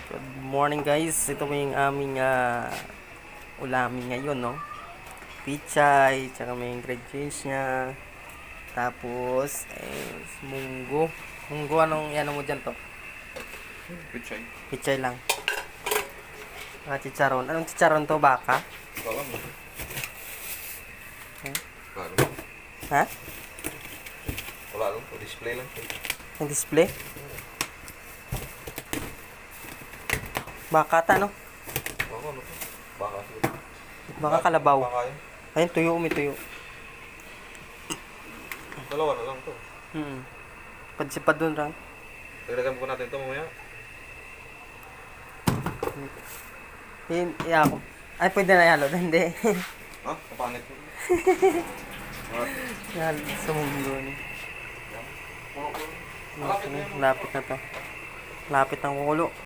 Good morning guys. Ito po yung aming ulamin ngayon, no? Pichay, tsaka may ingredients niya. Tapos, munggo. Munggo, ano mo dyan to? Pichay. Pichay lang. Chicharon. Anong chicharon to? Baka? Wala mo. Hmm? Wala lang. Ha? Wala lang. Display lang. Ang display? Baka ta, no? Baka ano to? Baka siguro. Baka kalabaw. Baka yun. Ayun, tuyo, may tuyo. Dalawa na lang to. Padsipad dun lang. Dagdagan po natin to mamaya. Yun, ako. Ay, pwede na ihalo. Hindi. Ha? Kapangit mo. Yan, sa mundo ni. Puro-puro. Lapit na to. Lapit ng kulo.